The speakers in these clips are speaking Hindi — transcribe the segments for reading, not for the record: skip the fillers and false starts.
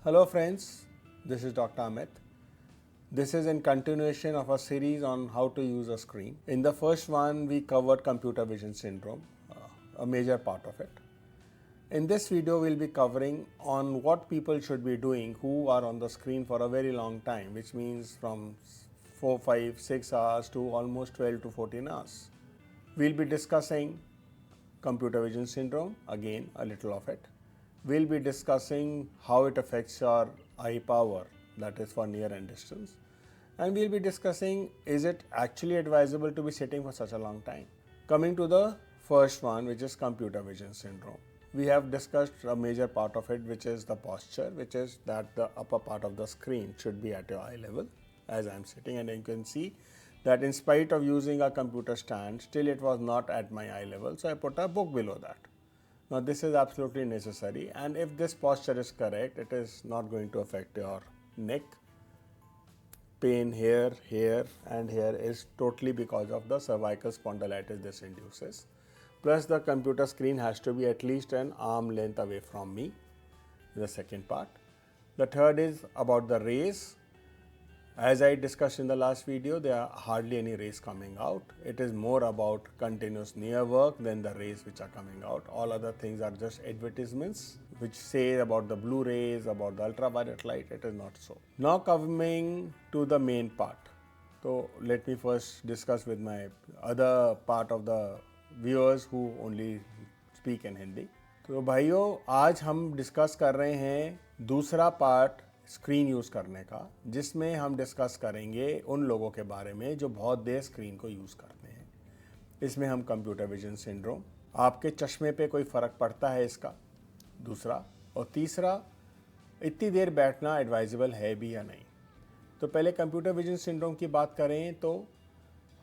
Hello friends, this is Dr. Amit. This is in continuation of a series on how to use a screen. In the first one, we covered computer vision syndrome, a major part of it. In this video, we'll be covering on what people should be doing who are on the screen for a very long time, which means from 4, 5, 6 hours to almost 12 to 14 hours. We'll be discussing computer vision syndrome, again a little of it. We'll be discussing how it affects your eye power, that is for near and distance. And we'll be discussing, is it actually advisable to be sitting for such a long time? Coming to the first one, which is computer vision syndrome. We have discussed a major part of it, which is the posture, which is that the upper part of the screen should be at your eye level as I'm sitting, and you can see that in spite of using a computer stand, still it was not at my eye level, so I put a book below that. Now this is absolutely necessary, and if this posture is correct, it is not going to affect your neck. Pain here, here and here is totally because of the cervical spondylitis this induces. Plus the computer screen has to be at least an arm length away from me, the second part. The third is about the rays. As I discussed in the last video, there are hardly any rays coming out. It is more about continuous near work than the rays which are coming out. All other things are just advertisements which say about the blue rays, about the ultraviolet light. It is not so. Now coming to the main part. So let me first discuss with my other part of the viewers who only speak in Hindi. तो भाइयों, आज हम डिस्कस कर रहे हैं दूसरा पार्ट स्क्रीन यूज़ करने का, जिसमें हम डिस्कस करेंगे उन लोगों के बारे में जो बहुत देर स्क्रीन को यूज़ करते हैं. इसमें हम कंप्यूटर विजन सिंड्रोम, आपके चश्मे पे कोई फ़र्क पड़ता है इसका, दूसरा, और तीसरा, इतनी देर बैठना एडवाइजेबल है भी या नहीं. तो पहले कंप्यूटर विजन सिंड्रोम की बात करें तो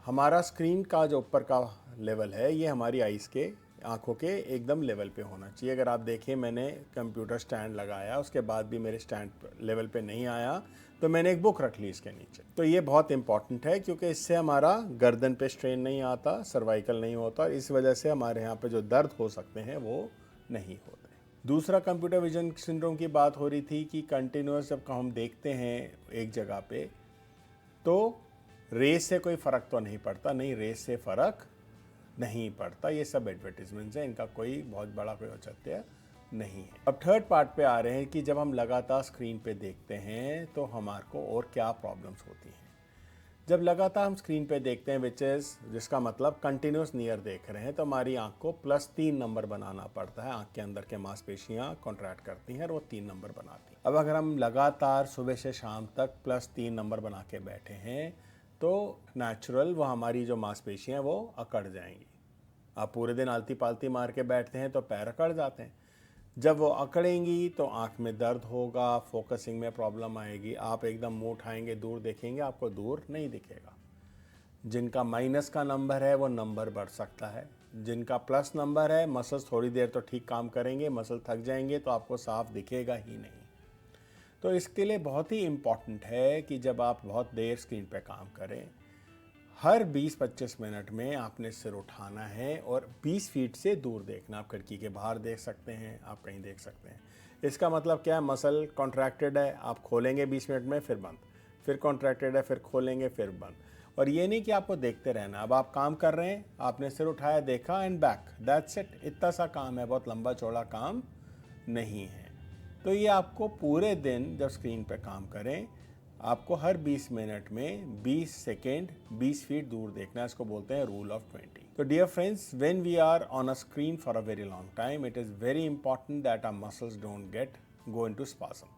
हमारा स्क्रीन का जो ऊपर का लेवल है ये हमारी आइज़ के, आँखों के एकदम लेवल पे होना चाहिए. अगर आप देखें, मैंने कंप्यूटर स्टैंड लगाया, उसके बाद भी मेरे स्टैंड लेवल पे नहीं आया, तो मैंने एक बुक रख ली इसके नीचे. तो ये बहुत इंपॉर्टेंट है क्योंकि इससे हमारा गर्दन पे स्ट्रेन नहीं आता, सर्वाइकल नहीं होता, और इस वजह से हमारे यहाँ पे जो दर्द हो सकते हैं वो नहीं होते. दूसरा कंप्यूटर विजन सिंड्रोम की बात हो रही थी कि कंटिन्यूस जब हम देखते हैं एक जगह पे, तो रेस से कोई फ़र्क तो नहीं पड़ता. नहीं, रेस से फ़र्क नहीं पड़ता. ये सब एडवर्टीजमेंट्स हैं, इनका कोई बहुत बड़ा कोई औचित्य नहीं है. अब थर्ड पार्ट पे आ रहे हैं कि जब हम लगातार स्क्रीन पे देखते हैं तो हमारे को और क्या प्रॉब्लम्स होती हैं. जब लगातार हम स्क्रीन पे देखते हैं, जिसका मतलब कंटिन्यूस नियर देख रहे हैं, तो हमारी आंख को +3 नंबर बनाना पड़ता है. आंख के अंदर के मांसपेशियां कॉन्ट्रैक्ट करती हैं और वो 3 नंबर बनाती हैं. अब अगर हम लगातार सुबह से शाम तक +3 नंबर बना के बैठे हैं तो नेचुरल वो हमारी जो मांसपेशियां वो अकड़ जाएंगी. आप पूरे दिन आलती पालती मार के बैठते हैं तो पैर अकड़ जाते हैं. जब वो अकड़ेंगी तो आँख में दर्द होगा, फोकसिंग में प्रॉब्लम आएगी, आप एकदम मुंह उठाएंगे, दूर देखेंगे, आपको दूर नहीं दिखेगा. जिनका माइनस का नंबर है वो नंबर बढ़ सकता है. जिनका प्लस नंबर है, मसल्स थोड़ी देर तो ठीक काम करेंगे, मसल थक जाएंगे तो आपको साफ दिखेगा ही नहीं. तो इसके लिए बहुत ही इम्पॉर्टेंट है कि जब आप बहुत देर स्क्रीन पे काम करें, हर 20-25 मिनट में आपने सिर उठाना है और 20 फीट से दूर देखना. आप खिड़की के बाहर देख सकते हैं, आप कहीं देख सकते हैं. इसका मतलब क्या है? मसल कॉन्ट्रैक्टेड है, आप खोलेंगे 20 मिनट में, फिर बंद, फिर कॉन्ट्रैक्टेड है, फिर खोलेंगे, फिर बंद. और ये नहीं कि आपको देखते रहना. अब आप काम कर रहे हैं, आपने सिर उठाया, देखा, एंड बैक, दैट्स इट. इतना सा काम है, बहुत लंबा चौड़ा काम नहीं है. तो ये आपको पूरे दिन जब स्क्रीन पे काम करें, आपको हर 20 मिनट में 20 सेकेंड 20 फीट दूर देखना है. इसको बोलते हैं रूल ऑफ 20. तो dear friends, when we are on a screen for a very long time, it is very important that our muscles don't go into spasm.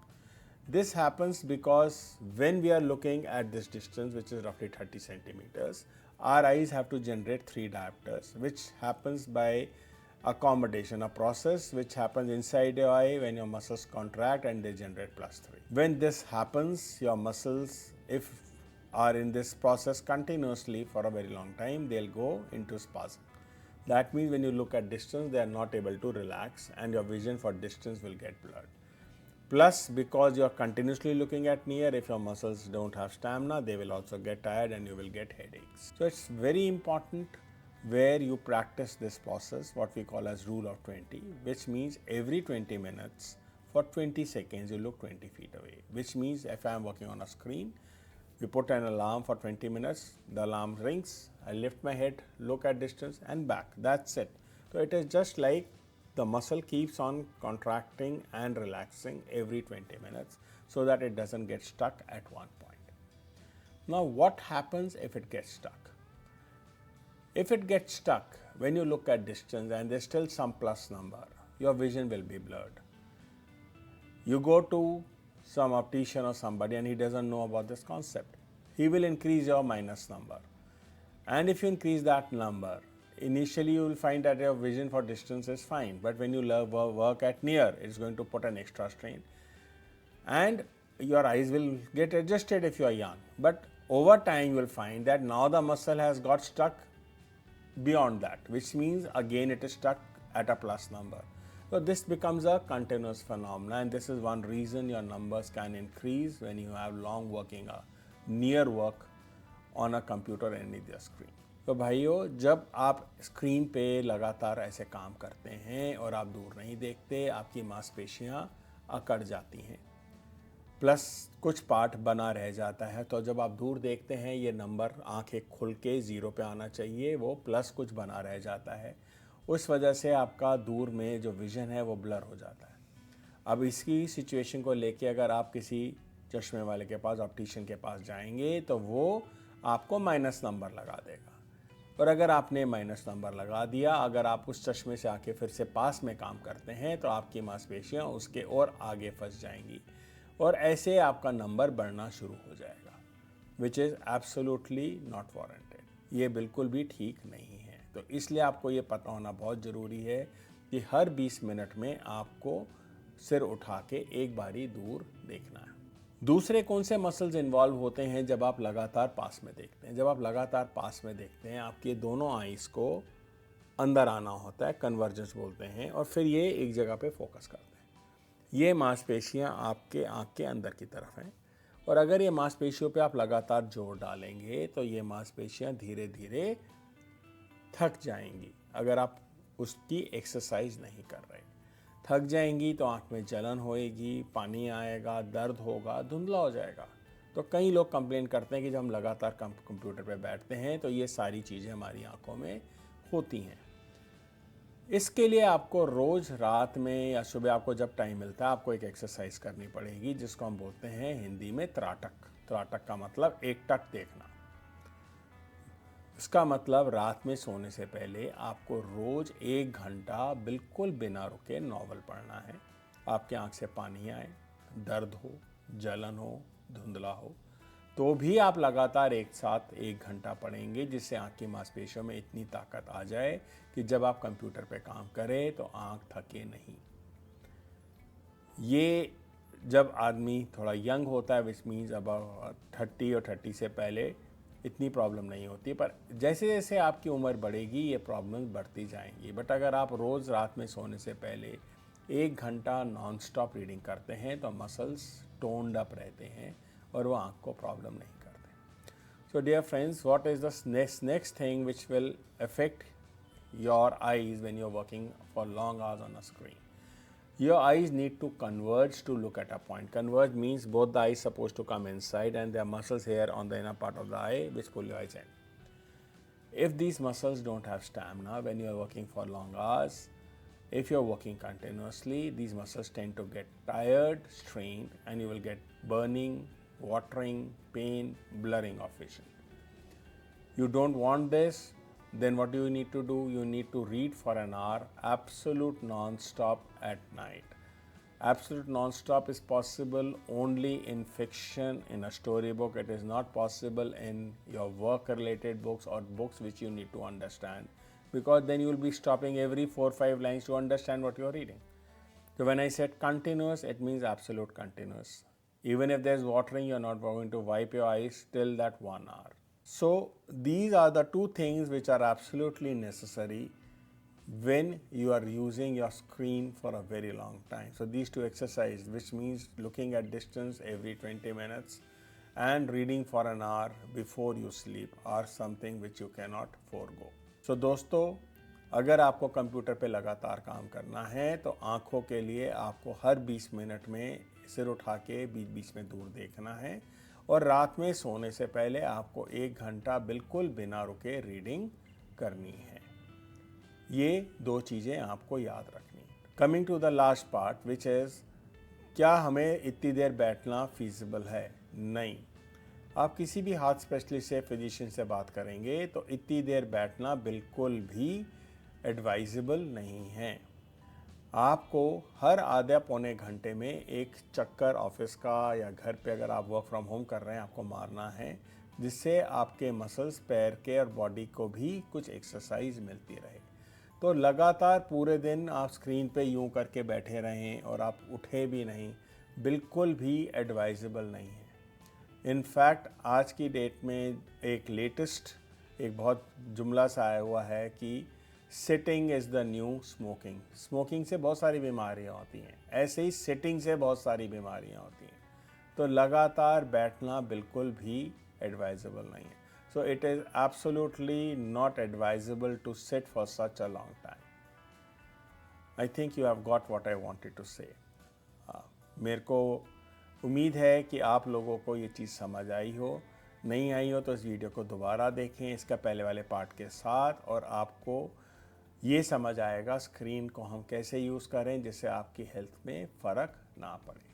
This happens because when we are looking at this distance, which is roughly 30 centimeters, our eyes have to generate 3 diopters, which happens by accommodation, a process which happens inside your eye when your muscles contract and they generate +3. When this happens, your muscles, if are in this process continuously for a very long time, they'll go into spasm. That means when you look at distance, they are not able to relax and your vision for distance will get blurred. Plus, because you are continuously looking at near, if your muscles don't have stamina, they will also get tired and you will get headaches. So it's very important where you practice this process, what we call as rule of 20, which means every 20 minutes for 20 seconds you look 20 feet away, which means if I am working on a screen, we put an alarm for 20 minutes, the alarm rings, I lift my head, look at distance and back, that's it. So it is just like the muscle keeps on contracting and relaxing every 20 minutes so that it doesn't get stuck at one point. Now what happens if it gets stuck? If it gets stuck when you look at distance and there's still some plus number, your vision will be blurred. You go to some optician or somebody and he doesn't know about this concept. He will increase your minus number. And if you increase that number, initially you will find that your vision for distance is fine. But when you work at near, it's going to put an extra strain. And your eyes will get adjusted if you are young. But over time you will find that now the muscle has got stuck beyond that, which means again it is stuck at a plus number. So this becomes a continuous phenomenon, and this is one reason your numbers can increase when you have long working near work on a computer and any other screen. तो भाइयों, जब आप स्क्रीन पे लगातार ऐसे काम करते हैं और आप दूर नहीं देखते, आपकी मांसपेशियां अकड़ जाती हैं, प्लस कुछ पार्ट बना रह जाता है। तो जब आप दूर देखते हैं ये नंबर आंखें खुल के ज़ीरो पे आना चाहिए, वो प्लस कुछ बना रह जाता है, उस वजह से आपका दूर में जो विज़न है वो ब्लर हो जाता है। अब इसकी सिचुएशन को लेके अगर आप किसी चश्मे वाले के पास, ऑप्टिशियन के पास जाएंगे तो वो आपको माइनस नंबर लगा देगा। और अगर आपने माइनस नंबर लगा दिया, अगर आप उस चश्मे से आके फिर से पास में काम करते हैं तो आपकी मांसपेशियां उसके और आगे फंस जाएंगी और ऐसे आपका नंबर बढ़ना शुरू हो जाएगा, which is absolutely not warranted. ये बिल्कुल भी ठीक नहीं है। तो इसलिए आपको ये पता होना बहुत ज़रूरी है कि हर 20 मिनट में आपको सिर उठा के एक बारी दूर देखना है। दूसरे कौन से मसल्स इन्वॉल्व होते हैं जब आप लगातार पास में देखते हैं? जब आप लगातार पास में देखते हैं, आपके दोनों आइज़ को अंदर आना होता है, कन्वर्जेंस बोलते हैं, और फिर ये एक जगह पे फोकस करते हैं। ये मांसपेशियां आपके आँख के अंदर की तरफ हैं, और अगर ये मांसपेशियों पे आप लगातार जोर डालेंगे तो ये मांसपेशियां धीरे धीरे थक जाएंगी। अगर आप उसकी एक्सरसाइज नहीं कर रहे, थक जाएंगी तो आँख में जलन होएगी, पानी आएगा, दर्द होगा, धुंधला हो जाएगा। तो कई लोग कंप्लेन करते हैं कि जब हम लगातार कंप्यूटर पे बैठते हैं तो ये सारी चीज़ें हमारी आँखों में होती हैं। इसके लिए आपको रोज़ रात में या सुबह आपको जब टाइम मिलता है, आपको एक एक्सरसाइज करनी पड़ेगी जिसको हम बोलते हैं हिंदी में त्राटक। त्राटक का मतलब एक टक देखना। इसका मतलब रात में सोने से पहले आपको रोज़ 1 घंटा बिल्कुल बिना रुके नॉवल पढ़ना है। आपके आँख से पानी आए, दर्द हो, जलन हो, धुंधला हो, तो भी आप लगातार एक साथ 1 घंटा पढ़ेंगे, जिससे आँख की मांसपेशियों में इतनी ताकत आ जाए कि जब आप कंप्यूटर पे काम करें तो आँख थके नहीं। ये जब आदमी थोड़ा यंग होता है, विच मीन्स अब 30 और 30 से पहले इतनी प्रॉब्लम नहीं होती, पर जैसे जैसे आपकी उम्र बढ़ेगी ये प्रॉब्लम्स बढ़ती जाएंगी। बट अगर आप रोज़ रात में सोने से पहले 1 घंटा नॉन स्टॉप रीडिंग करते हैं तो मसल्स टोन्ड अप रहते हैं और वो आँख को प्रॉब्लम नहीं करते। So dear friends, what is the next thing which will affect your eyes when you are working for long hours on a screen? Your eyes need to converge to look at a point. Converge means both the eyes supposed to come inside and there are muscles here on the inner part of the eye which pull your eyes in. If these muscles don't have stamina when you are working for long hours, if you are working continuously, these muscles tend to get tired, strained, and you will get burning, watering, pain, blurring of vision. You don't want this. Then what do you need to do? You need to read for an hour, absolute non-stop at night. Absolute non-stop is possible only in fiction, in a storybook. It is not possible in your work-related books or books which you need to understand, because then you will be stopping every 4 or 5 lines to understand what you are reading. So when I said continuous, it means absolute continuous. Even if there is watering, you are not going to wipe your eyes till that 1 hour. So these are the two things which are absolutely necessary when you are using your screen for a very long time. So these two exercises, which means looking at distance every 20 minutes and reading for an hour before you sleep, are something which you cannot forego. So दोस्तों, अगर आपको कंप्यूटर पे लगातार काम करना है तो आँखों के लिए आपको हर 20 मिनट में सिर उठा के बीच बीच में दूर देखना है, और रात में सोने से पहले आपको 1 घंटा बिल्कुल बिना रुके रीडिंग करनी है। ये 2 चीज़ें आपको याद रखनी। Coming to the last part which is, क्या हमें इतनी देर बैठना फीजिबल है? नहीं। आप किसी भी हार्ट स्पेशलिस्ट से, फिजिशियन से बात करेंगे तो इतनी देर बैठना बिल्कुल भी एडवाइजेबल नहीं है। आपको हर आधा पौने घंटे में एक चक्कर ऑफिस का या घर पे अगर आप वर्क फ्रॉम होम कर रहे हैं आपको मारना है, जिससे आपके मसल्स, पैर के और बॉडी को भी कुछ एक्सरसाइज मिलती रहे। तो लगातार पूरे दिन आप स्क्रीन पे यूं करके बैठे रहें और आप उठे भी नहीं, बिल्कुल भी एडवाइजेबल नहीं है। इनफैक्ट आज की डेट में एक लेटेस्ट एक बहुत जुमला सा आया हुआ है कि sitting is the new smoking. Smoking से बहुत सारी बीमारियां होती हैं, ऐसे ही सिटिंग से बहुत सारी बीमारियां होती हैं। तो लगातार बैठना बिल्कुल भी एडवाइजेबल नहीं है। So it is absolutely not advisable to sit for such a long time. I think you have got what I wanted to say. मेरे को उम्मीद है कि आप लोगों को ये चीज़ समझ आई हो। नहीं आई हो तो इस वीडियो को दोबारा देखें इसका पहले वाले पार्ट के साथ, और आपको ये समझ आएगा स्क्रीन को हम कैसे यूज़ करें जिससे आपकी हेल्थ में फ़र्क ना पड़े।